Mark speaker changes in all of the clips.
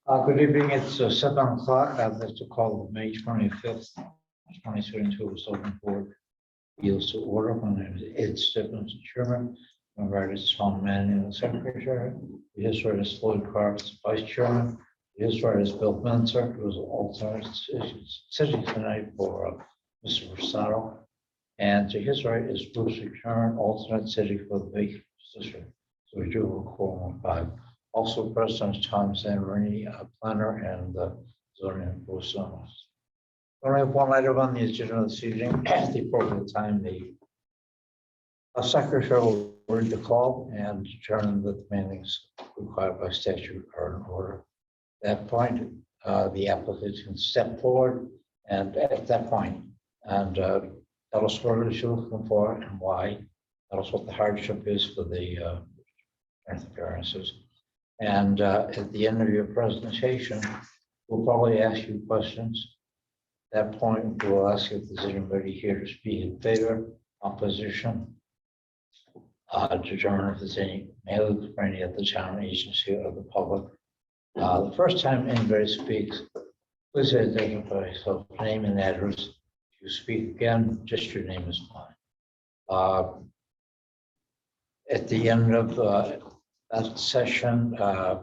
Speaker 1: Good evening, it's 7 o'clock. I'd like to call the May 25th, 2022 Zoning Board Deals to order. My name is Ed Stebbins, Chairman. My right is Tom Manning, the Secretary. His right is Floyd Carves, Vice Chairman. His right is Bill Menzer, who is alternate sitting tonight for Mr. Rosato. And to his right is Bruce McCarron, alternate sitting for the vacant position. So we do have a quorum of 5. Also present is Tom Zannerini, planner and zoning enforcement. We have one item on the agenda this evening. At the appropriate time, the secretary will read the call and determine that the meetings required by statute are in order. At that point, the applicant can step forward and at that point and tell us what it is you're looking for and why. Tell us what the hardship is for the variances. And at the end of your presentation, we'll probably ask you questions. At that point, we'll ask if there's anybody here to speak in favor, opposition, determine if there's any mail for any of the town agency or the public. The first time anybody speaks, please identify yourself, name and address. If you speak again, just your name is fine. At the end of that session, if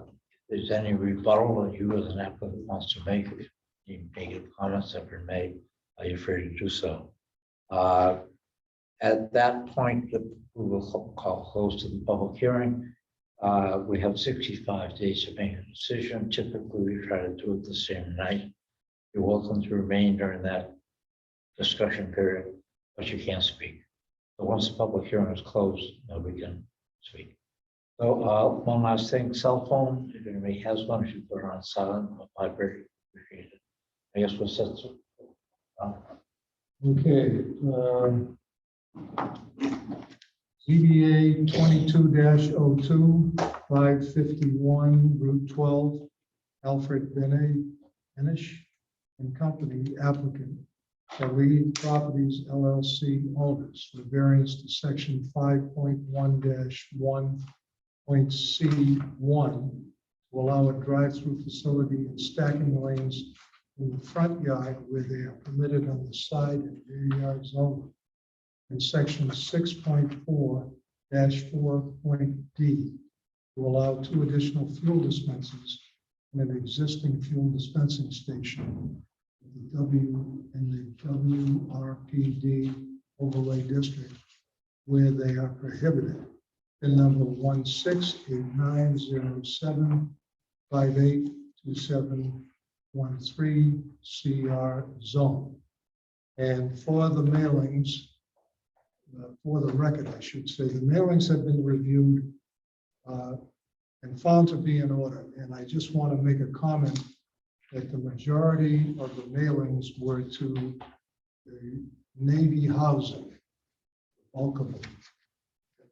Speaker 1: there's any rebuttal that you as an applicant wants to make, if any negative comments have been made, you're free to do so. At that point, we will call close to the public hearing. We have 65 days to make a decision. Typically, we try to do it the same night. You're welcome to remain during that discussion period, but you can't speak. So once the public hearing is closed, nobody can speak. So one last thing, cell phone, if anybody has one, you should put it on silent or vibrate. Appreciate it. I guess we'll set some.
Speaker 2: Okay. ZBA 22-02, 551 Route 12, Alfred Benish and Company applicant, Elite Properties LLC owners for variance to section 5.1-1.C1 to allow a drive-through facility and stacking lanes in the front yard where they are permitted on the side and rear yards only. In section 6.4-4.D to allow 2 additional fuel dispensers in an existing fuel dispensing station in the WRPD overlay district where they are prohibited. In number 16890758271 CR zone. And for the mailings, for the record, I should say, the mailings have been reviewed and found to be in order. And I just want to make a comment that the majority of the mailings were to the Navy housing, bulk of them,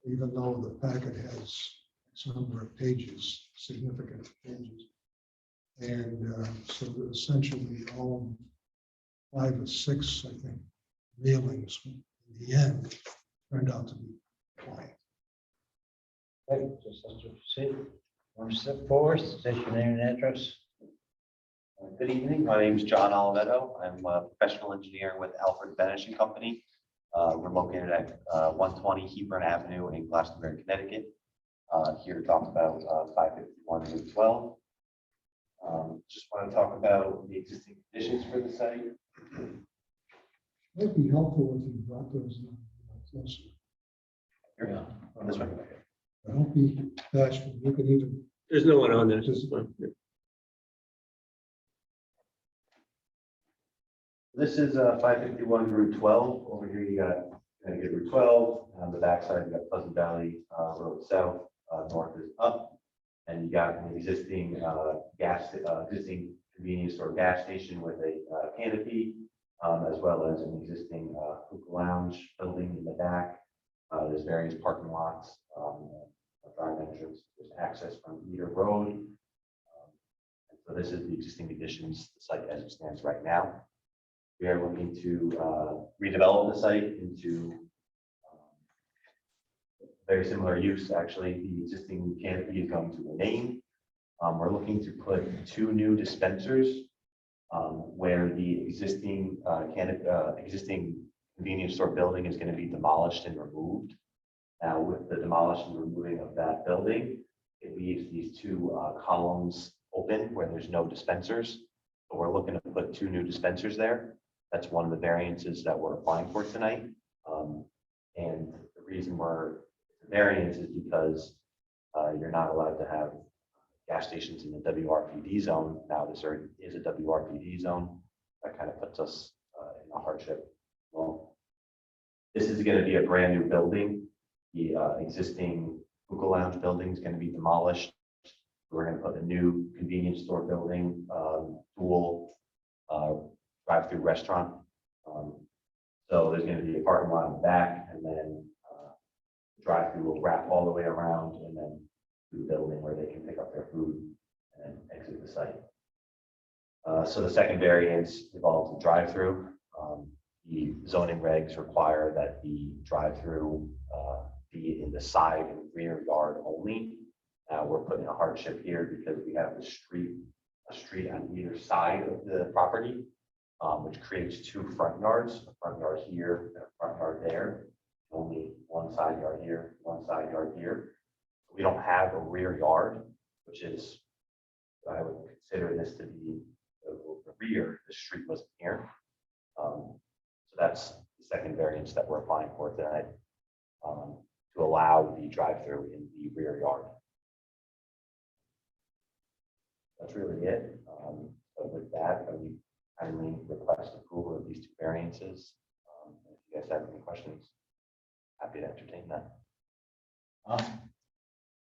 Speaker 2: even though the packet has a number of pages, significant pages. And so essentially all 5 or 6, I think, mailings in the end turned out to be compliant.
Speaker 1: Okay, just as you see, want to step forward, state your name and address.
Speaker 3: Good evening. My name is John Olivetto. I'm a professional engineer with Alfred Benish and Company. We're located at 120 Hebron Avenue in Glastonbury, Connecticut. Here to talk about 551 Route 12. Just want to talk about the existing conditions for the site.
Speaker 2: It'd be helpful if you brought those closer.
Speaker 3: Here, this one.
Speaker 2: Don't be bashful. You can even.
Speaker 4: There's no one on there. Just one. Yeah.
Speaker 3: This is 551 Route 12. Over here, you got Route 12. On the backside, you got Pleasant Valley Road South. North is up, and you got an existing existing convenience store gas station with a canopy, as well as an existing hookah lounge building in the back. There's various parking lots, drive entrance. There's access from either road. So this is the existing conditions, the site as it stands right now. We are looking to redevelop the site into very similar use. Actually, the existing canopy is going to remain. We're looking to put 2 new dispensers where the existing existing convenience store building is going to be demolished and removed. Now, with the demolition and removing of that building, it leaves these 2 columns open where there's no dispensers. So we're looking to put 2 new dispensers there. That's one of the variances that we're applying for tonight. And the reason we're variance is because you're not allowed to have gas stations in the WRPD zone. Now, this already is a WRPD zone. That kind of puts us in a hardship. Well, this is going to be a brand new building. The existing hookah lounge building is going to be demolished. We're going to put a new convenience store building, dual drive-through restaurant. So there's going to be a parking lot in the back, and then the drive-through will wrap all the way around, and then to the building where they can pick up their food and exit the site. So the second variance involves the drive-through. The zoning regs require that the drive-through be in the side and rear yard only. Now we're putting a hardship here because we have a street on either side of the property, which creates 2 front yards, a front yard here and a front yard there. Only one side yard here, one side yard here. We don't have a rear yard, which is, I would consider this to be the rear. The street wasn't here. So that's the second variance that we're applying for tonight, to allow the drive-through in the rear yard. That's really it. But with that, I would kindly request approval of these 2 variances. If you guys have any questions, happy to entertain that.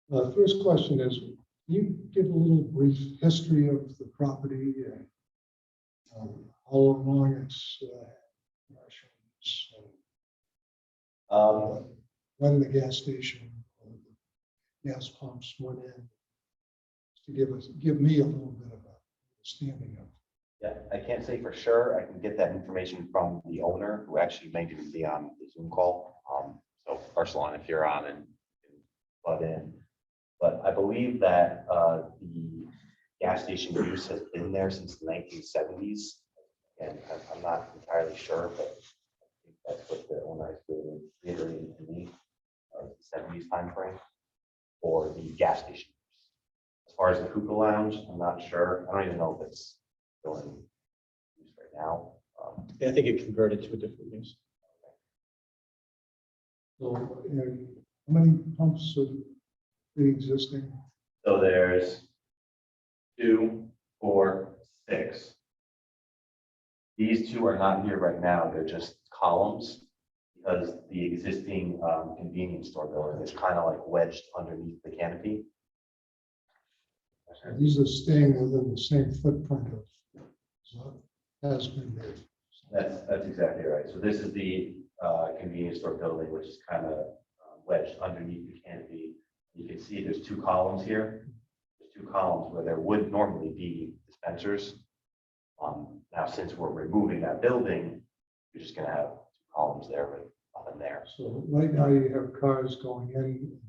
Speaker 2: The first question is, can you give a little brief history of the property and how long it's commercial use, and when the gas station or the gas pumps went in, to give me a little bit of a understanding of.
Speaker 3: Yeah, I can't say for sure. I can get that information from the owner, who actually may even be on the Zoom call. So Arsalan, if you're on and butt in. But I believe that the gas station use has been there since the 1970s. And I'm not entirely sure, but I think that's what the owner is really reiterating to me, the 70s timeframe for the gas station use. As far as the hookah lounge, I'm not sure. I don't even know if it's still in use right now.
Speaker 4: Yeah, I think it converted to a different use.
Speaker 2: So, how many pumps are pre-existing?
Speaker 3: So there's 2, 4, 6. These 2 are not here right now. They're just columns because the existing convenience store building is kind of like wedged underneath the canopy.
Speaker 2: These are staying within the same footprint of what has been there.
Speaker 3: That's exactly right. So this is the convenience store building, which is kind of wedged underneath the canopy. You can see there's 2 columns here. There's 2 columns where there would normally be dispensers. Now, since we're removing that building, you're just going to have 2 columns there with nothing there.
Speaker 2: So right now you have cars going in and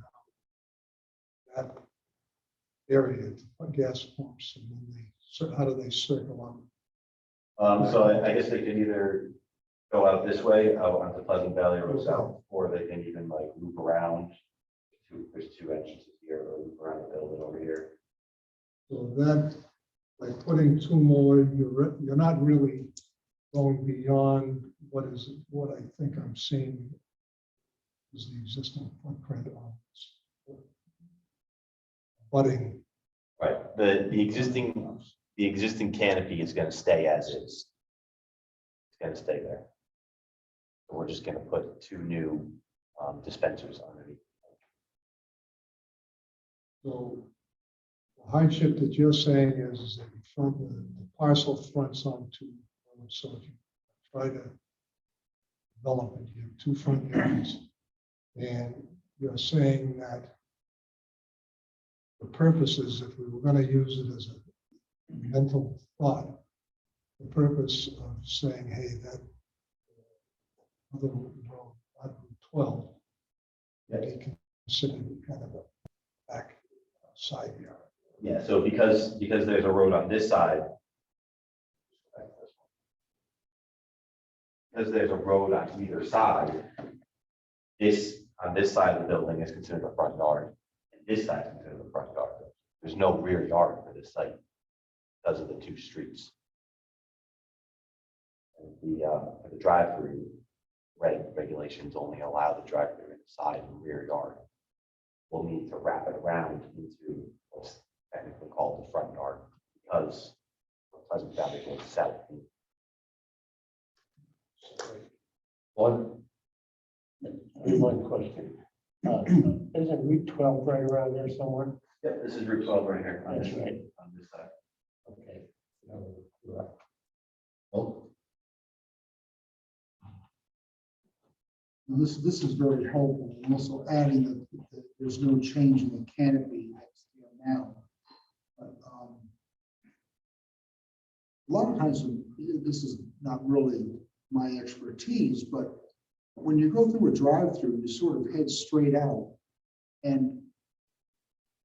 Speaker 2: out that area, gas pumps, and then how do they circle up?
Speaker 3: So I guess they can either go out this way, out onto Pleasant Valley Road South, or they can even like loop around. There's 2 entrances here, or loop around the building over here.
Speaker 2: So that, by putting 2 more, you're not really going beyond what I think I'm seeing is the existing footprint on this budding.
Speaker 3: Right. The existing canopy is going to stay as is. It's going to stay there. So we're just going to put 2 new dispensers underneath.
Speaker 2: So the hardship that you're saying is that the parcel fronts onto, so if you try to develop it, you have 2 front yards. And you're saying that the purpose is, if we were going to use it as a mental thought, the purpose of saying, hey, that other road, 12, that he considered kind of a back side yard.
Speaker 3: Yeah, so because there's a road on this side. Because there's a road on either side, on this side of the building is considered a front yard, and this side is considered a front yard. There's no rear yard for this site because of the two streets. And the drive-through regulations only allow the drive-through in the side and rear yard. We'll need to wrap it around into what's technically called the front yard because Pleasant Valley goes south.
Speaker 5: One question. Isn't Route 12 right around there somewhere?
Speaker 3: Yeah, this is Route 12 right here.
Speaker 5: That's right.
Speaker 3: On this side.
Speaker 5: Okay. No, you're right.
Speaker 2: This is very helpful, and also adding that there's no change in the canopy that's there now. But, a lot of times, this is not really my expertise, but when you go through a drive-through, you sort of head straight out. And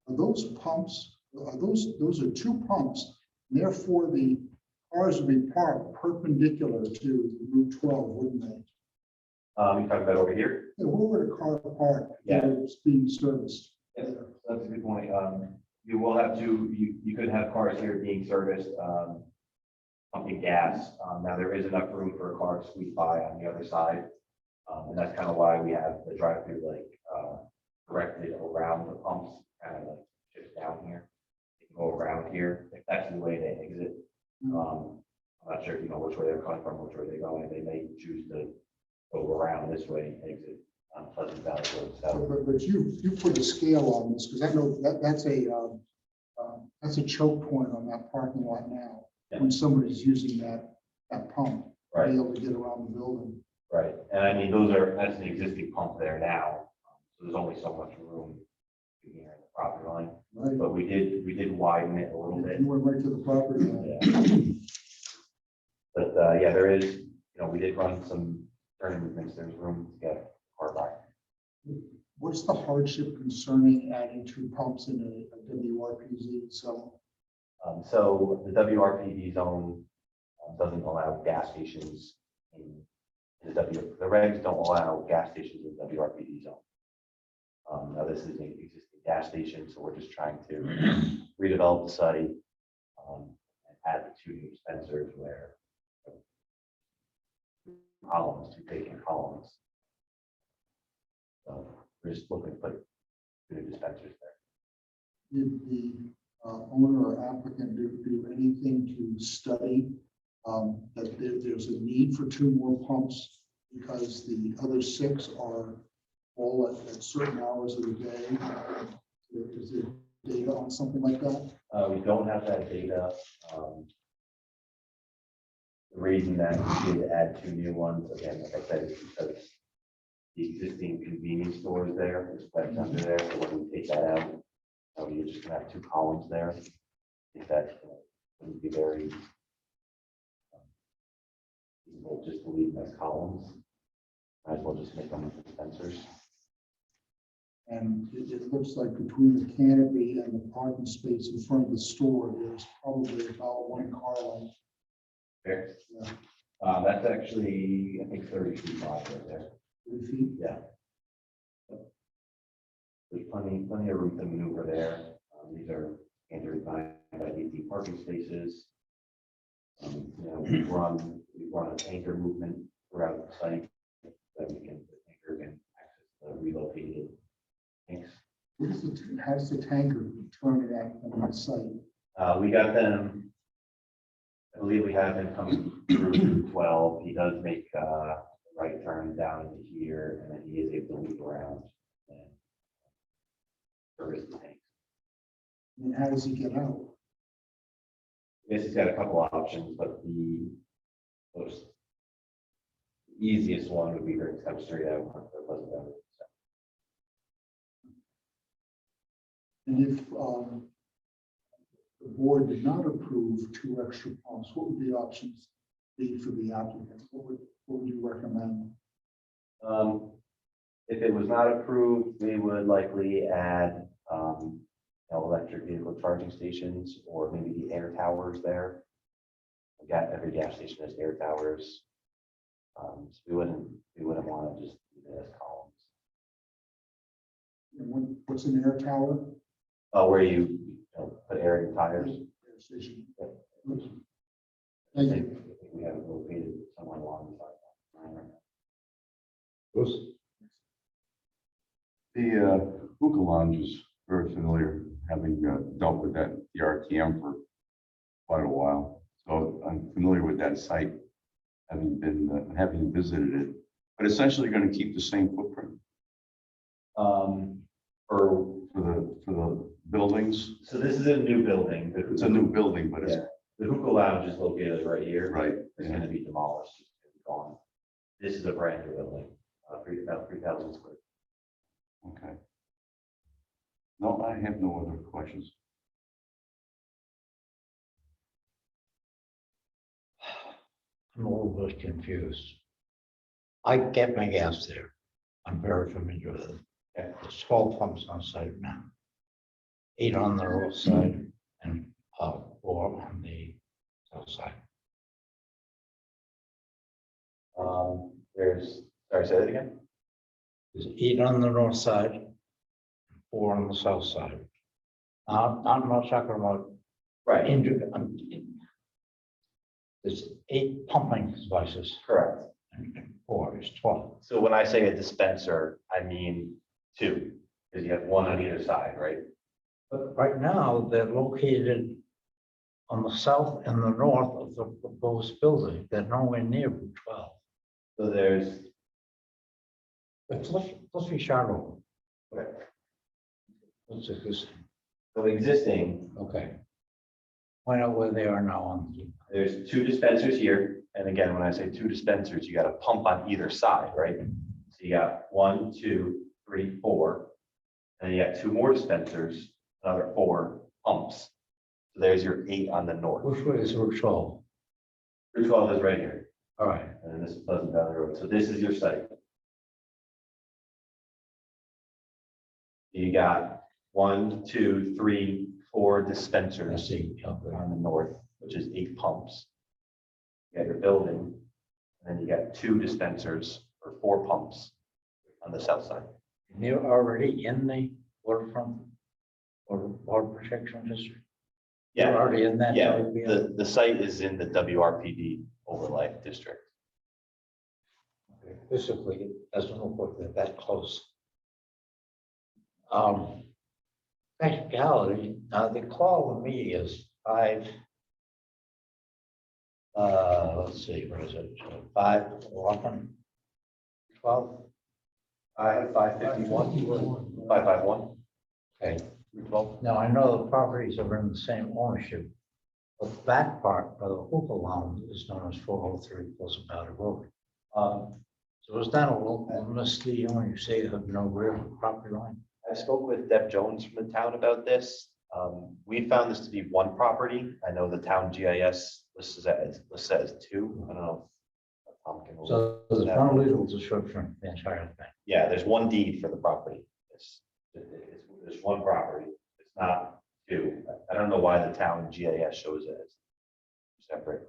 Speaker 2: are those pumps, those are two pumps, and therefore the cars would be parked perpendicular to Route 12, wouldn't they?
Speaker 3: You talking about over here?
Speaker 2: Yeah, where would a car park?
Speaker 3: Yeah.
Speaker 2: It's being serviced.
Speaker 3: Yeah, that's a good point. You will have to, you could have cars here being serviced, pumping gas. Now there is enough room for a car to squeeze by on the other side. And that's kind of why we have the drive-through directed around the pumps, kind of like just down here. You can go around here, if that's the way they exit. I'm not sure if you know which way they're coming from, which way they're going. They may choose to go around this way, exit on Pleasant Valley Road. So,
Speaker 2: But you put a scale on this, because I know that's a choke point on that parking lot now.
Speaker 3: Yeah.
Speaker 2: When somebody's using that pump, to
Speaker 3: right,
Speaker 2: be able to get around the building.
Speaker 3: right. And I mean, that's an existing pump there now. So there's only so much room here in the property line.
Speaker 2: Right.
Speaker 3: But we did widen it a little bit.
Speaker 2: You went right to the property line.
Speaker 3: Yeah. But yeah, there is, we did run some turn movements. There's room to get car by.
Speaker 2: What's the hardship concerning adding two pumps in a WRPZ zone?
Speaker 3: So the WRPD zone doesn't allow gas stations in the regs don't allow gas stations in the WRPD zone. Now this is an existing gas station, so we're just trying to redevelop the site and add the two new dispensers where columns, two vacant columns. So we're just looking to put two new dispensers there.
Speaker 2: Did the owner or applicant do anything to study that there's a need for two more pumps because the other six are all at certain hours of the day? Is there data on something like that?
Speaker 3: We don't have that data. The reason that we did add two new ones, again, like I said, is because the existing convenience store is there, it's right under there, so when we take that out, you're just gonna have two columns there. If that wouldn't be very feasible just to leave them as columns. Might as well just make them dispensers.
Speaker 2: And it looks like between the canopy and the parking space in front of the store, there's probably about one car length.
Speaker 3: There.
Speaker 2: Yeah.
Speaker 3: That's actually, I think, 30 feet wide right there.
Speaker 2: 3 feet.
Speaker 3: Yeah. There's plenty of room to maneuver there. These are standard 9 by 18 parking spaces. We've run a tanker movement throughout the site that the tanker can access the relocated tanks.
Speaker 2: How does the tanker turn it out on that site?
Speaker 3: We got them. I believe we have him coming through Route 12. He does make a right turn down into here, and then he is able to loop around and service the tanks.
Speaker 2: And how does he get out?
Speaker 3: I guess he's got a couple of options, but the most easiest one would be for him to come straight out onto the Pleasant Valley.
Speaker 2: And if the board did not approve two extra pumps, what would the options be for the applicant? What would you recommend?
Speaker 3: If it was not approved, we would likely add electric vehicle charging stations, or maybe the air towers there. Every gas station has air towers. So we wouldn't want to just leave it as columns.
Speaker 6: And what's an air tower?
Speaker 3: Where you know, put air in tires.
Speaker 6: Air station.
Speaker 3: I
Speaker 6: Thank
Speaker 3: think
Speaker 6: you.
Speaker 3: we have it located somewhere along the side.
Speaker 1: Bruce?
Speaker 7: The hookah lounge is very familiar, having dealt with that, the RTM for quite a while. So I'm familiar with that site, having visited it, but essentially going to keep the same footprint
Speaker 3: For
Speaker 7: for the buildings.
Speaker 3: So this is a new building.
Speaker 7: It's a new building, but it's
Speaker 3: Yeah. The hookah lounge is located right here.
Speaker 7: right.
Speaker 3: It's
Speaker 7: Yeah.
Speaker 3: gonna be demolished, it's gonna be gone. This is a brand new building, about 3,000 square.
Speaker 7: Okay. No, I have no other questions.
Speaker 1: I'm a little bit confused. I get my gas there. I'm very familiar with it. There's 12 pumps on site now. 8 on the north side and 4 on the south side.
Speaker 3: Sorry, say that again?
Speaker 1: There's 8 on the north side, 4 on the south side. I'm not talking about
Speaker 3: Right,
Speaker 1: there's 8 pumping devices
Speaker 3: correct.
Speaker 1: and 4 is 12.
Speaker 3: So when I say a dispenser, I mean 2, because you have 1 on either side, right?
Speaker 1: But right now, they're located on the south and the north of the proposed building. They're nowhere near Route 12.
Speaker 3: So there's,
Speaker 1: But let's be sharp.
Speaker 3: okay,
Speaker 1: What's this?
Speaker 3: so existing,
Speaker 1: Okay. Find out where they are now on the.
Speaker 3: there's 2 dispensers here. And again, when I say 2 dispensers, you got a pump on either side, right? So you got 1, 2, 3, 4. And then you got 2 more dispensers, another 4 pumps. So there's your 8 on the north.
Speaker 1: Which way is Route 12?
Speaker 3: Route 12 is right here,
Speaker 1: All right.
Speaker 3: and then this is Pleasant Valley Road. So this is your site. You got 1, 2, 3, 4
Speaker 1: I
Speaker 3: dispensers
Speaker 1: see. Okay.
Speaker 3: on the north, which is 8 pumps. You got your building, and then you got 2 dispensers or 4 pumps on the south side.
Speaker 1: And you're already in the waterfront or water protection district? You're
Speaker 3: Yeah,
Speaker 1: already in that.
Speaker 3: yeah,
Speaker 1: area?
Speaker 3: the site is in the WRPD overlay district.
Speaker 1: Okay, physically, it doesn't look like they're that close. Practicality, the call to me is 5. Let's see, where is it? 5, 11, 12.
Speaker 3: I have 551, 551,
Speaker 1: Okay,
Speaker 3: Route 12.
Speaker 1: now I know the properties are in the same ownership. But the back part of the hookah lounge is known as 403 Pleasant Valley Road. So is that a little misleading when you say you have no real property line?
Speaker 3: I spoke with Deb Jones from the town about this. We found this to be 1 property. I know the town GIS lists it as 2. I don't know. if Tom can-
Speaker 1: So there's no legal description of the entire thing.
Speaker 3: Yeah, there's 1 deed for the property. There's 1 property. It's not 2. I don't know why the town GIS shows it as separate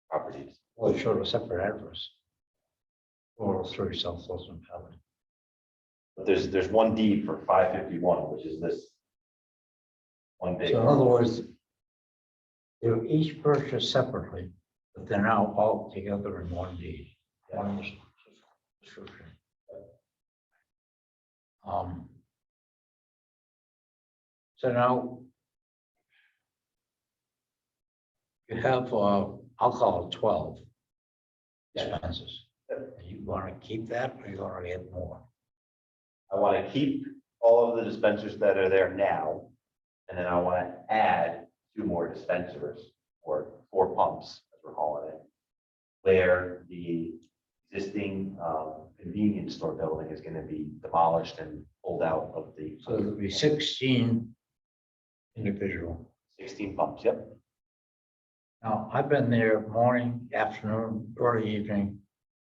Speaker 3: properties.
Speaker 1: Well, it showed a separate address. 403 South Pleasant Valley.
Speaker 3: But there's 1 deed for 551, which is this 1 big.
Speaker 1: So in other words, they were each purchased separately, but they're now all together in 1 deed. One description. So now you have, I'll call it 12 dispensers. You want to keep that or you want to get more?
Speaker 3: I want to keep all of the dispensers that are there now, and then I want to add 2 more dispensers or 4 pumps, as we're calling it, where the existing convenience store building is going to be demolished and pulled out of the
Speaker 1: So there'll be 16 individual.
Speaker 3: 16 pumps. Yep.
Speaker 1: Now, I've been there morning, afternoon, early evening.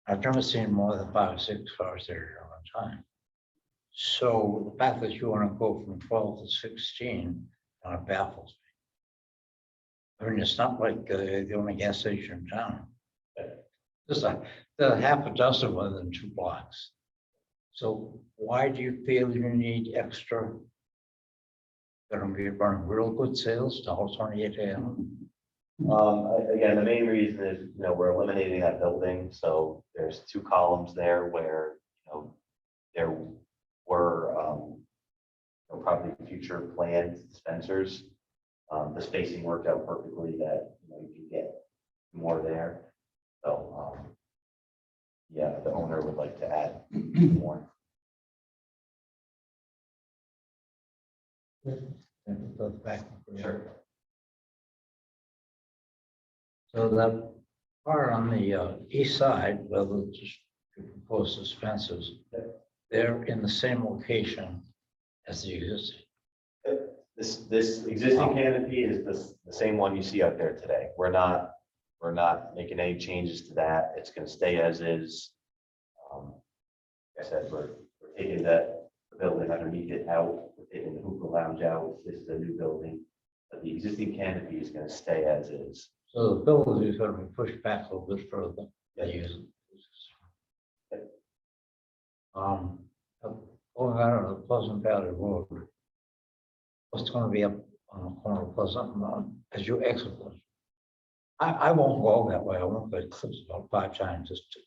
Speaker 1: I've never seen more than 5 or 6 cars there at one time. So the fact that you want to go from 12 to 16 baffles me. I mean, it's not like the only gas station in town. There's a half a dozen within 2 blocks. So why do you feel you need extra? Gonna be running real good sales to all 28 AM.
Speaker 3: Again, the main reason is, we're eliminating that building, so there's 2 columns there where, there were, probably future planned dispensers. The spacing worked out perfectly that, you can get more there. So, yeah, the owner would like to add more.
Speaker 1: And go back.
Speaker 3: Sure.
Speaker 1: So that part on the east side, where the proposed dispensers, they're in the same location as the existing.
Speaker 3: This existing canopy is the same one you see out there today. We're not making any changes to that. It's gonna stay as is. Like I said, we're taking the building underneath it out, we're taking the hookah lounge out. This is a new building, but the existing canopy is gonna stay as is.
Speaker 1: So the building is going to be pushed back a little bit further. They use it. Going out of the Pleasant Valley Road, what's going to be up on the corner of Pleasant as you exit it? I won't go that way. I won't get clips about 5 times. Just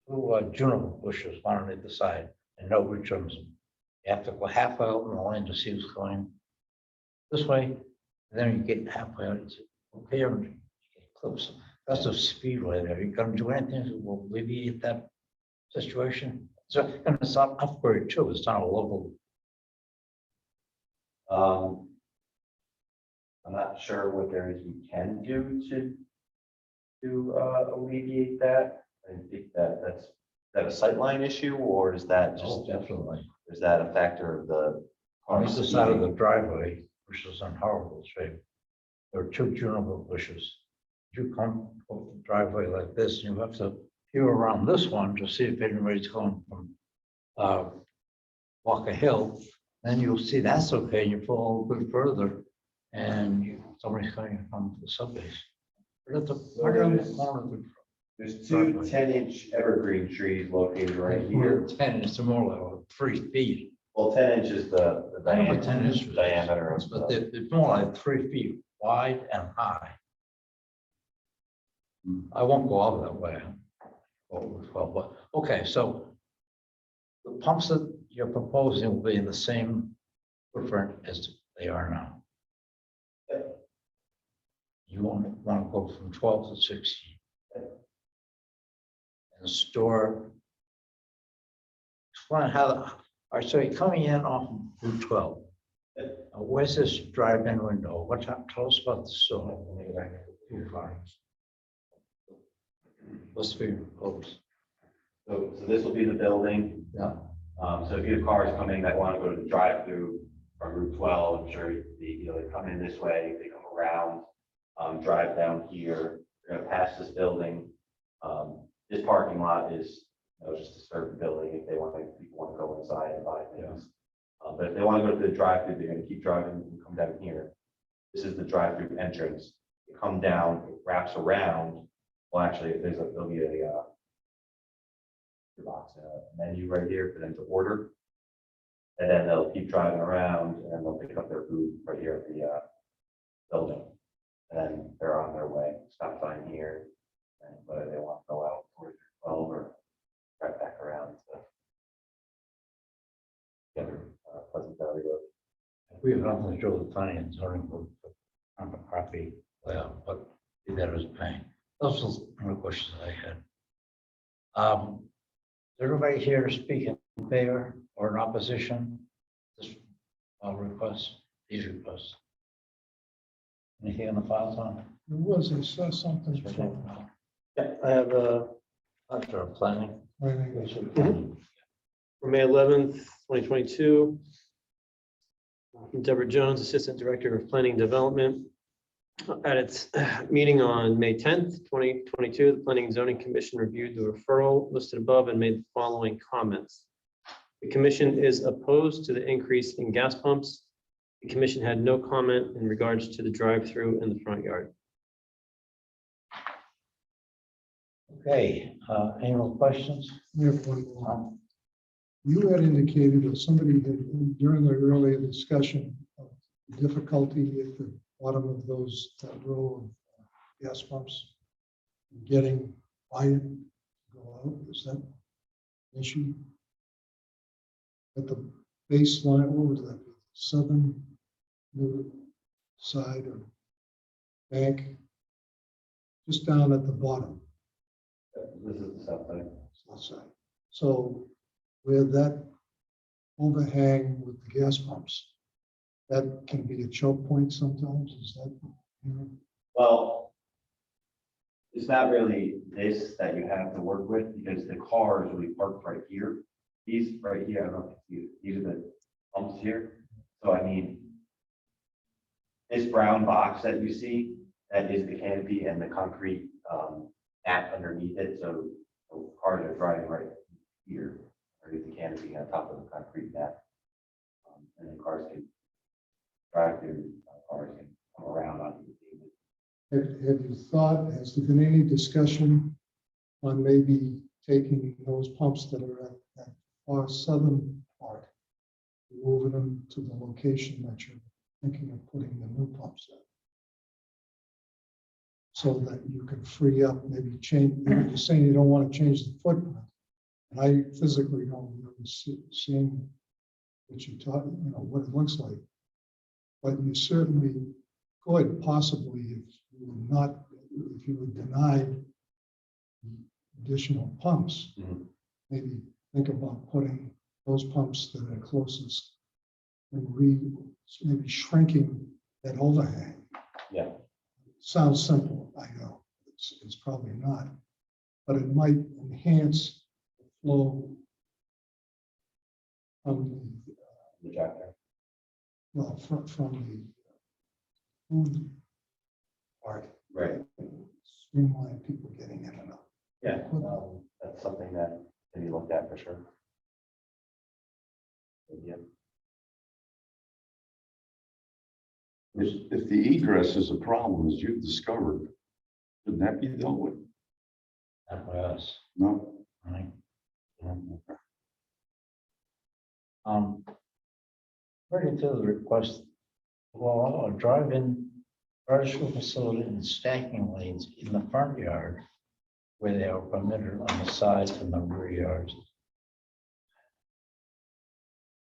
Speaker 1: 2 juniper bushes one on either side, and nobody trims them. You have to go halfway out in the lane to see who's going this way. And then you get halfway out, it's okay, and you get clips. That's a speedway there. You're going to do anything that will alleviate that situation. So, and it's not upgrade too. It's not a level.
Speaker 3: I'm not sure what there is we can do to alleviate that. I think that's that a sightline issue, or is that just,
Speaker 1: Oh, definitely.
Speaker 3: is that a factor of the?
Speaker 1: On either side of the driveway, which is in horrible shape, there are 2 juniper bushes. You come up the driveway like this, and you have to peer around this one to see if anybody's going from Walker Hill. Then you'll see that's okay. You pull a little bit further, and somebody's coming from the subbase. But at the right on the corner of the
Speaker 3: There's 2 10-inch evergreen trees located right here.
Speaker 1: 10, it's more like 3 feet.
Speaker 3: Well, 10 inches the
Speaker 1: I know what 10 inches is.
Speaker 3: diameter of
Speaker 1: But
Speaker 3: the.
Speaker 1: they're more like 3 feet wide and high. I won't go all that way. Well, but, okay, so the pumps that you're proposing will be in the same footprint as they are now. You want to go from 12 to 16. And store. Explain how, all right, so you're coming in off of Route 12. Where's this drive-in window? What time, tell us about the store. What's the proposed?
Speaker 3: So this will be the building.
Speaker 1: Yeah.
Speaker 3: So if you have cars coming that want to go to the drive-through from Route 12, I'm sure they come in this way, they come around, drive down here, they're gonna pass this building. This parking lot is, just a certain building if people want to go inside and buy things. But if they want to go to the drive-through, they're gonna keep driving and come down here. This is the drive-through entrance. You come down, it wraps around. Well, actually, there'll be a box, a menu right here for them to order. And then they'll keep driving around and they'll pick up their food right here at the building. And then they're on their way, stop sign here. And whether they want to go out towards 12 or right back around to the other Pleasant Valley Road.
Speaker 1: We have nothing to do with planning and zoning board, I'm a crappy layout, but be that as pain. Those are the questions I had. Is everybody here to speak in favor or in opposition? This request, these requests. Anything on the file, Tom?
Speaker 2: There was, I saw something from,
Speaker 4: Yeah, I have
Speaker 1: After planning.
Speaker 4: for May 11th, 2022. Deborah Jones, Assistant Director of Planning and Development. At its meeting on May 10th, 2022, the Planning and Zoning Commission reviewed the referral listed above and made the following comments. The commission is opposed to the increase in gas pumps. The commission had no comment in regards to the drive-through in the front yard.
Speaker 1: Okay, any more questions?
Speaker 2: We have one more. You had indicated, or somebody had, during the earlier discussion of the difficulty at the bottom of that row of gas pumps getting by it, go out, is that an issue? At the baseline, what was that, southern side of bank, just down at the bottom,
Speaker 3: This is the south side.
Speaker 2: south side. So where that overhang with the gas pumps, that can be a choke point sometimes, is that?
Speaker 3: Well, it's not really this that you have to work with because the cars will be parked right here. These right here, I don't know if you, these are the pumps here. So I mean, this brown box that you see, that is the canopy and the concrete mat underneath it. So cars are driving right here, underneath the canopy on top of the concrete mat. And then cars can drive through, cars can come around onto the pavement.
Speaker 2: Have you thought, has there been any discussion on maybe taking those pumps that are at that far southern part, moving them to the location that you're thinking of putting the new pumps in? So that you can free up, maybe change, you're saying you don't want to change the footprint. And I physically don't remember seeing what you taught, what it looks like. But you certainly could possibly, if you were denied additional pumps,
Speaker 3: Mhm.
Speaker 2: maybe think about putting those pumps that are closest and maybe shrinking that overhang.
Speaker 3: Yeah.
Speaker 2: Sounds simple, I know, it's probably not, but it might enhance the flow from
Speaker 3: The tractor.
Speaker 2: from the food part,
Speaker 3: Right.
Speaker 2: streamline people getting in and out.
Speaker 3: Yeah, that's something that can be looked at for sure. Yeah.
Speaker 7: If the egress is a problem, as you've discovered, shouldn't that be dealt with?
Speaker 1: Not by us,
Speaker 7: No?
Speaker 1: right?
Speaker 7: Okay.
Speaker 1: According to the request, well, a drive-in commercial facility and stacking lanes in the front yard where they are permitted on the sides and the rear yards.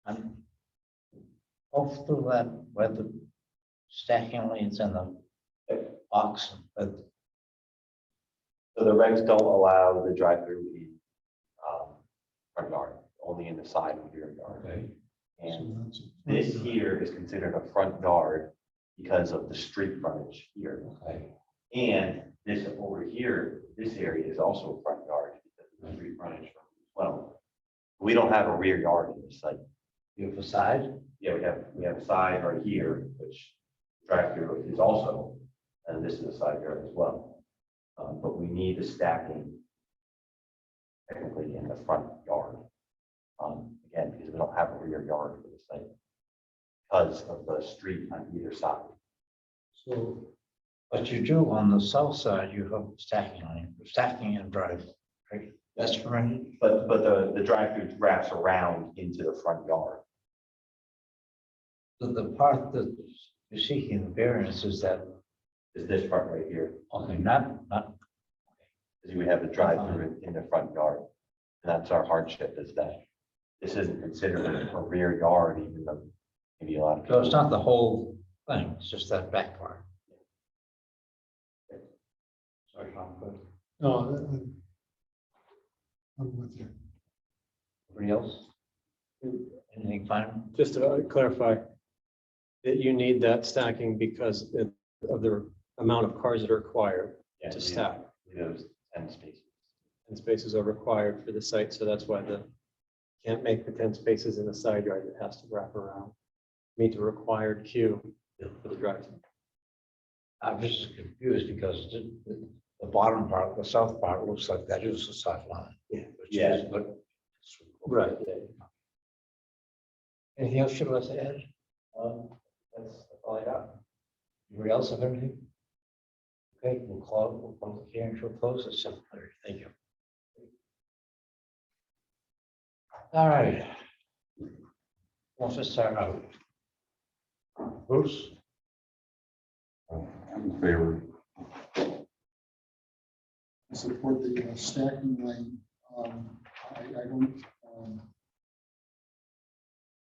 Speaker 1: And off to that, where the stacking lanes and the oxen, but
Speaker 3: So the regs don't allow the drive-through in front yard, only in the side and rear yard.
Speaker 1: okay,
Speaker 3: And
Speaker 2: So
Speaker 3: this here is considered a front yard because of the street frontage here.
Speaker 1: okay.
Speaker 3: And this over here, this area is also a front yard because of the street frontage as well. We don't have a rear yard in this site.
Speaker 1: You have a side?
Speaker 3: Yeah, we have a side right here, which drive-through is also, and this is a side yard as well. But we need the stacking technically in the front yard. Again, because we don't have a rear yard for this site because of the street on either side.
Speaker 1: So, but you do on the south side, you have stacking and drive, right? That's permitted?
Speaker 3: But the drive-through wraps around into the front yard.
Speaker 1: The part that you're seeking the variance is that,
Speaker 3: Is this part right here?
Speaker 1: okay, not,
Speaker 3: Because we have the drive-through in the front yard. And that's our hardship is that this isn't considered a rear yard, even though maybe a lot of
Speaker 1: so
Speaker 3: people.
Speaker 1: it's not the whole thing, it's just that back part. Sorry, Tom, go ahead.
Speaker 2: No, I'm with you.
Speaker 1: Anybody else? Anything final?
Speaker 4: Just to clarify, that you need that stacking because of the amount of cars that are required
Speaker 3: Yeah,
Speaker 4: to stack.
Speaker 3: Those 10 spaces.
Speaker 4: And spaces are required for the site, so that's why can't make the 10 spaces in the side yard, it has to wrap around. Meet the required queue for the drive-through.
Speaker 1: I'm just confused because the bottom part, the south part looks like that is the south line.
Speaker 4: Yeah.
Speaker 1: Which
Speaker 3: Yeah.
Speaker 1: is what.
Speaker 4: Right.
Speaker 1: Anything else you'd like to add?
Speaker 4: That's all I got.
Speaker 1: Anybody else have anything? Okay, we'll close the hearing to a close at 7:30. Thank you. All right. Wants to start out? Bruce?
Speaker 7: I'm in favor.
Speaker 6: I support the stacking lane. I don't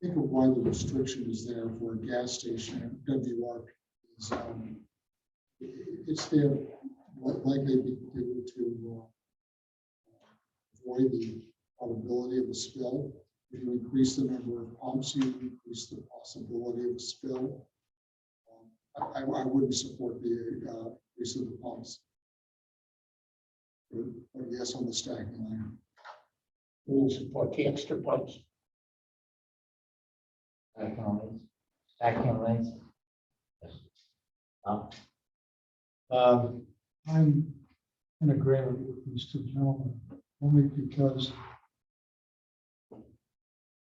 Speaker 6: think of why the restriction is there for a gas station. WR is it's there likely to avoid the probability of a spill. If you increase the number of pumps, you increase the possibility of a spill. I wouldn't support the increase of the pumps. But yes, on the stacking line.
Speaker 5: We support the extra pumps.
Speaker 1: Stacking lanes? Yes.
Speaker 2: I'm in agreement with these two gentlemen, only because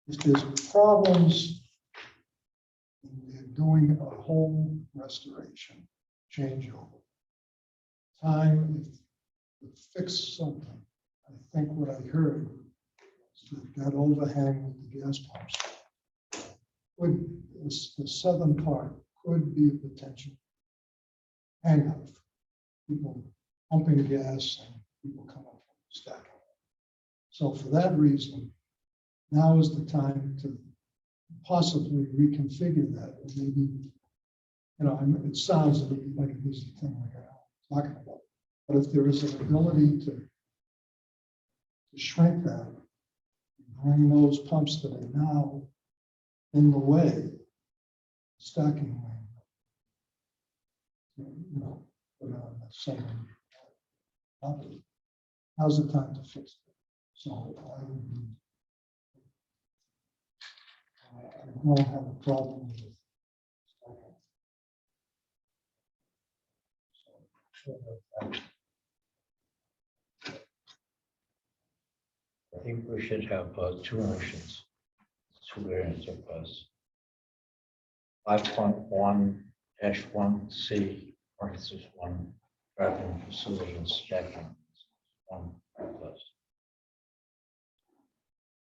Speaker 2: if there's problems and they're doing a whole restoration, changeover, time to fix something. I think what I heard is that overhang with the gas pumps would, the southern part could be a potential hangout. People pumping gas and people come up from stacking. So for that reason, now is the time to possibly reconfigure that. Maybe, it sounds like it is the thing like I'm talking about. But if there is an ability to shrink that, bring those pumps that are now in the way, stacking lane, put on the same property. Now's the time to fix it. So I don't have a problem with it.
Speaker 1: I think we should have two motions, two variants of us. 5.1-1C, parentheses 1, driving facility and stacking. 1 plus.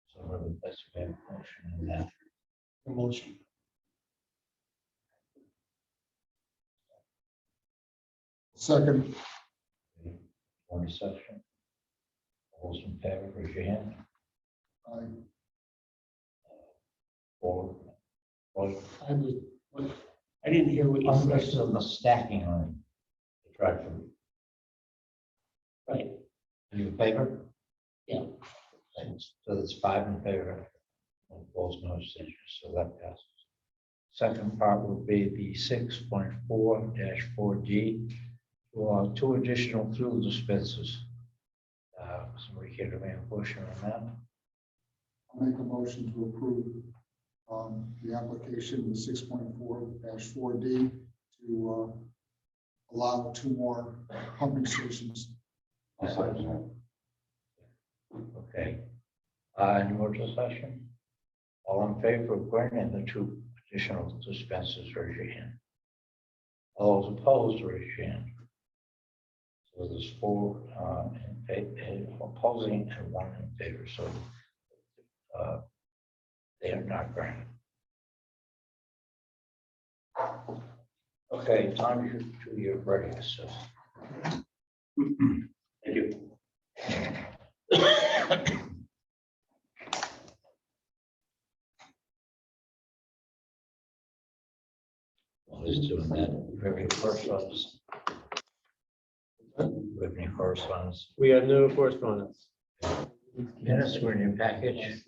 Speaker 1: So really, let's make a motion on that.
Speaker 2: The motion.
Speaker 6: Second,
Speaker 1: One section. All those in favor, raise your hand. Or
Speaker 5: I didn't hear what you
Speaker 1: this is
Speaker 5: said.
Speaker 1: on the stacking line. The drive-through.
Speaker 5: Right,
Speaker 1: Are you in favor?
Speaker 5: yeah.
Speaker 1: So that's 5 in favor. One opposed, no abstentions, so that passes. Second part would be the 6.4-4D to allow 2 additional fuel dispensers. Somebody care to make a motion on that?
Speaker 6: I'll make a motion to approve the application of 6.4-4D to allow 2 more pumping stations.
Speaker 7: I'll second that.
Speaker 1: Okay. Any more discussion? All in favor of granting the 2 additional dispensers, raise your hand. All those opposed, raise your hand. So there's 4 in favor, opposing, and 1 in favor. So they are not granted. Okay, time to your readiness.
Speaker 3: Thank you.
Speaker 1: While he's doing that, very first ones. We have any correspondence?
Speaker 4: We have no correspondence.
Speaker 1: Minutes were in your package.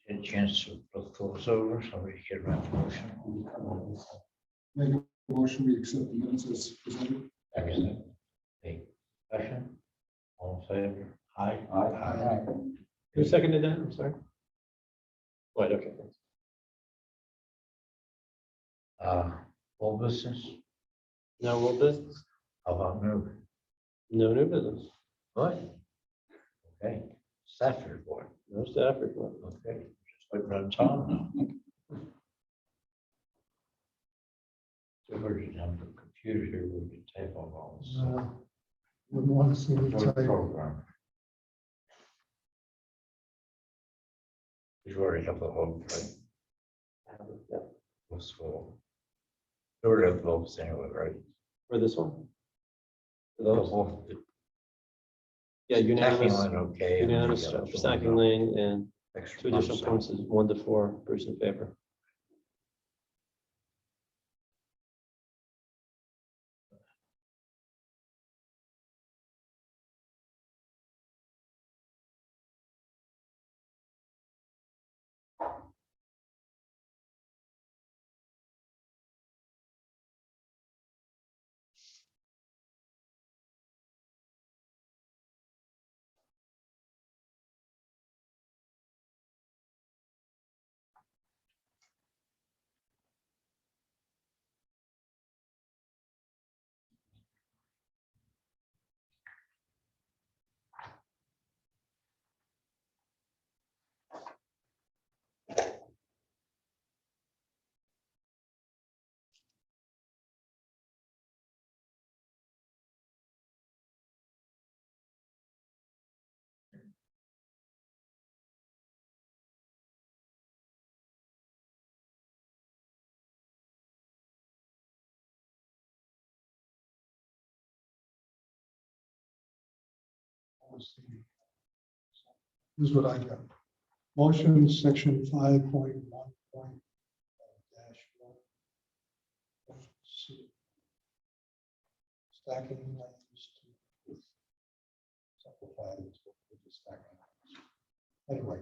Speaker 1: Get a chance to look those over, so we can run the motion.
Speaker 6: Make a motion, we accept the minutes as presented.
Speaker 1: Second. Any discussion? All in favor? Aye.
Speaker 7: Aye.
Speaker 4: Who seconded that? I'm sorry. Right, okay. thanks.
Speaker 1: All business,
Speaker 4: No old business?
Speaker 1: how about new?
Speaker 4: No new business.
Speaker 1: What? Okay, staff report,
Speaker 4: No staff report.
Speaker 1: okay. Just putting on Tom now. So we're just on the computer here, we can type on all this. stuff.
Speaker 2: Wouldn't want to see me
Speaker 1: What
Speaker 2: type.
Speaker 1: program? You already have the whole thing.
Speaker 4: Yeah.
Speaker 1: What's full? You already have those anyway, right?
Speaker 4: For this one? For
Speaker 1: The
Speaker 4: those?
Speaker 1: whole-
Speaker 4: Yeah,
Speaker 1: Stacking
Speaker 4: unanimous,
Speaker 1: line, okay. and then
Speaker 4: unanimous
Speaker 1: you got
Speaker 4: for stacking lane and
Speaker 1: extra
Speaker 4: two additional
Speaker 1: pumps.
Speaker 4: points is 1 to 4, Bruce in favor.
Speaker 2: Here's what I got. Motion, section 5.1. C. Stacking lanes to simplify it to stacking lanes. Anyway.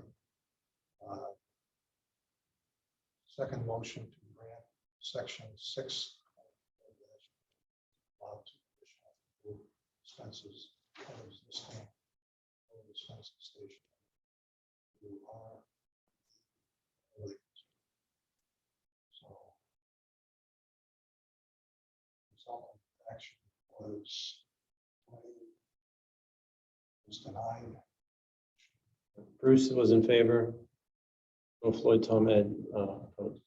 Speaker 2: Second motion to grant section 6. Allow two additional expenses as the stamp or dispensing station. You are. So. Result of action was denied.
Speaker 4: Bruce was in favor. Bill, Floyd, Tom, Ed, opposed.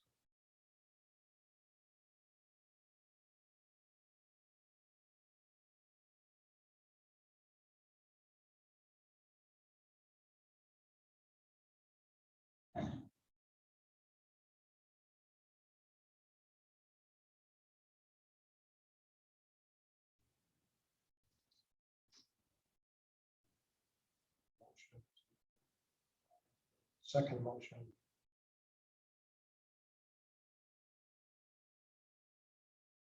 Speaker 2: Second motion.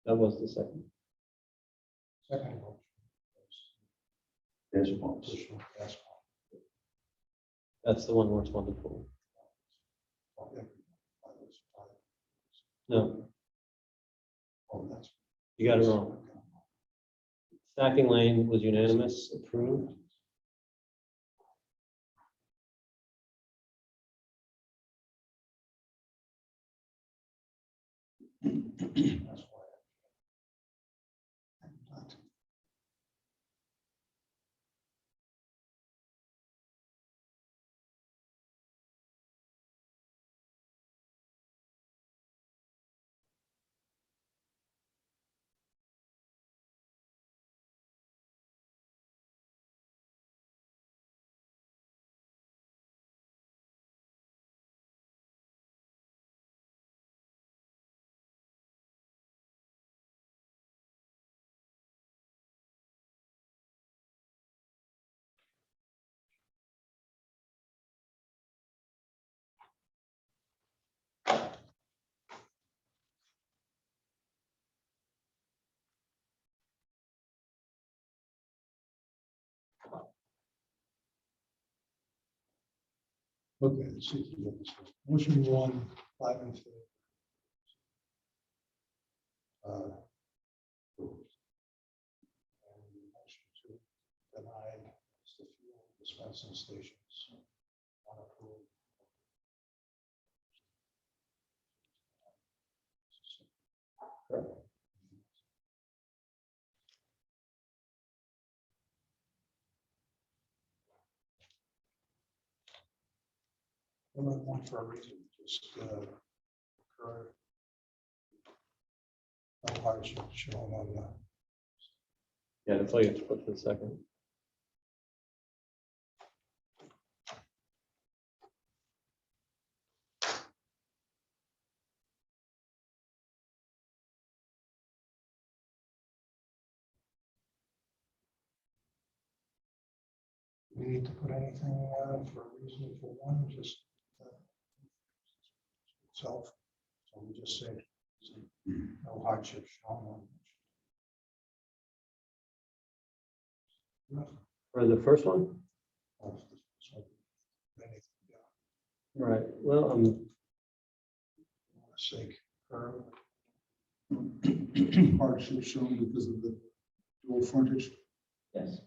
Speaker 4: That was the second.
Speaker 2: Second motion.
Speaker 7: There's pumps.
Speaker 2: Additional gas pump.
Speaker 4: That's the one where it's 1 to 4. No,
Speaker 2: Oh, that's.
Speaker 4: you got it wrong. Stacking lane was unanimous, approved.
Speaker 2: That's why. Okay, let's see if you get this. Motion 1, 5 and 3. And motion 2, denied, it's the fuel dispensing stations. Unapproved. One for a reason. Just, occur. No hardship shown on the.
Speaker 4: Yeah, that's all you have to put for the second.
Speaker 2: We need to put anything for a reason for one, just itself. So we just say no hardship shown on.
Speaker 4: For the first one?
Speaker 2: So anything,
Speaker 4: Right, well,
Speaker 2: sake.
Speaker 6: Hardship shown because of the dual frontage.
Speaker 4: yes.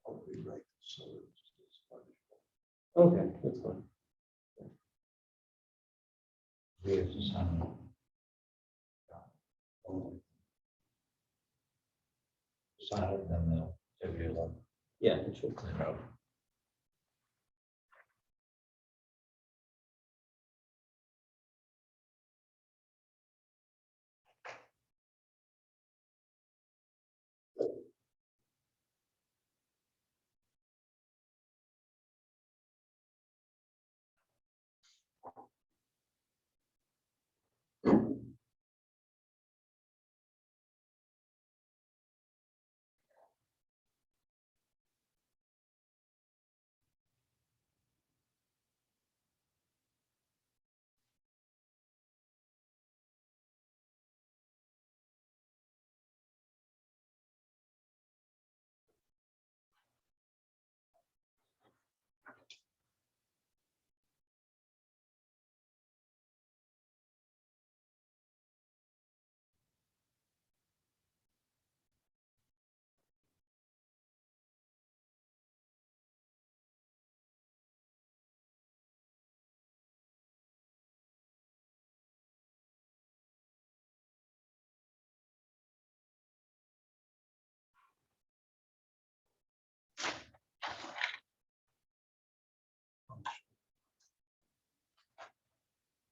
Speaker 2: Probably right. So
Speaker 4: Okay, that's fine.
Speaker 1: We have to sign it. Sign it, then they'll give you a
Speaker 4: Yeah, it should.
Speaker 1: clean it up.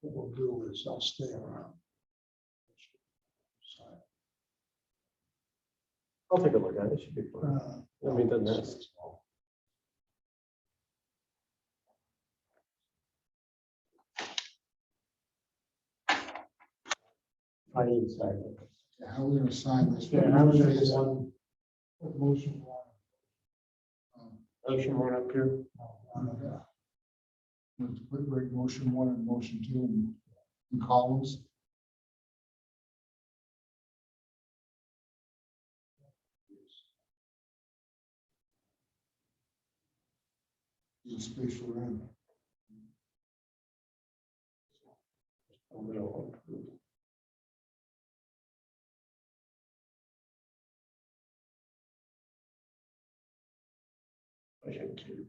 Speaker 2: what we'll do is I'll stay around.
Speaker 4: I'll take a look at it, it should be fine. I mean, it doesn't matter.
Speaker 5: I need to sign it.
Speaker 6: How are we gonna sign this?
Speaker 5: Yeah, how is it one,
Speaker 2: Motion one.
Speaker 5: motion one up here?
Speaker 6: Let's put right motion one and motion two in columns. The space we're in.
Speaker 5: A little approved. Motion two.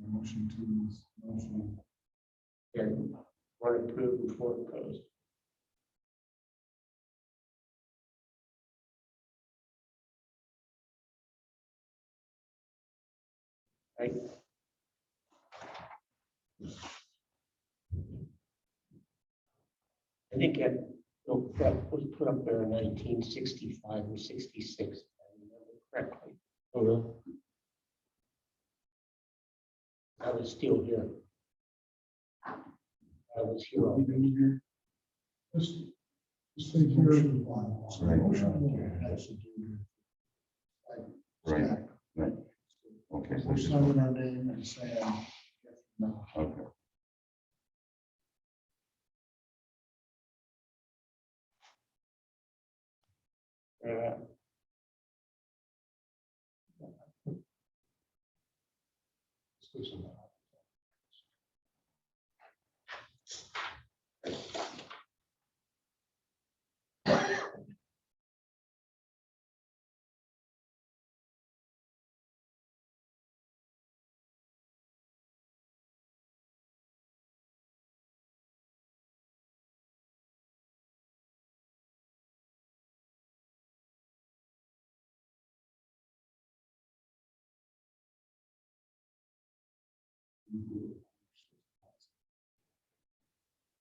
Speaker 6: Motion two is motion.
Speaker 5: And one approved and four opposed. Right. I think that was put up there in 1965 or 66, if I remember correctly.
Speaker 4: Oh, really?
Speaker 5: I was still here. I was here.
Speaker 6: Just say here.
Speaker 7: Right. Right. Right. Okay. so
Speaker 6: We're
Speaker 7: just-
Speaker 6: signing our name and saying. No.
Speaker 7: Okay.
Speaker 5: Yeah.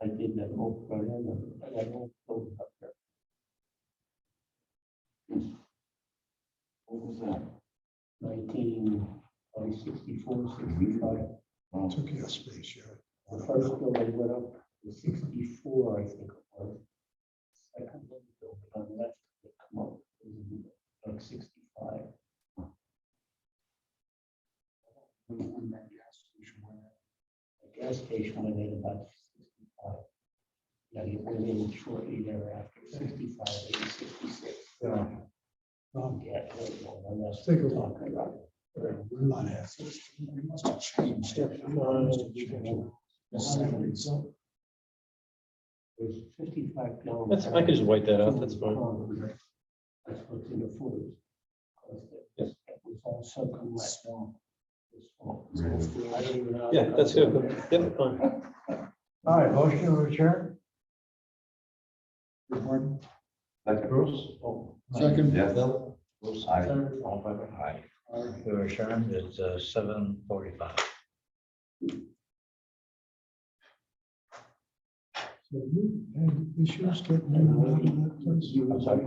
Speaker 5: I did that whole front end of it, I got all those up there.
Speaker 7: What was that?
Speaker 5: 64, 65.
Speaker 2: Took your space, yeah.
Speaker 5: The first building went up to 64, I think it was. Second building on the left, it come up, it was like 65.
Speaker 6: When that gas station went in.
Speaker 5: The gas station went in about 65. Yeah, it went in shortly thereafter, 65, maybe 66.
Speaker 2: Yeah.
Speaker 5: Yeah,
Speaker 2: Let's take a look.
Speaker 6: We're not asking. We must have changed.
Speaker 5: Yeah.
Speaker 6: The salaries.
Speaker 5: There's 55 gallon.
Speaker 4: That's, I could just white that out, that's fine.
Speaker 5: That's what's in the footage.
Speaker 4: Yes.
Speaker 5: It was all soaking wet.
Speaker 6: Swamp.
Speaker 5: I don't even know.
Speaker 4: Yeah, that's good. Yep, fine.
Speaker 1: All right, motion to adjourn.
Speaker 6: Pardon?
Speaker 7: That's
Speaker 1: Bruce?
Speaker 6: Second.
Speaker 7: Yes.
Speaker 1: Bill? Bruce,
Speaker 7: Aye.
Speaker 1: all in favor? Aye.
Speaker 6: Aye.
Speaker 1: We're adjourned at 7:45.
Speaker 2: So you had issues getting in and out of that place?
Speaker 1: I'm sorry?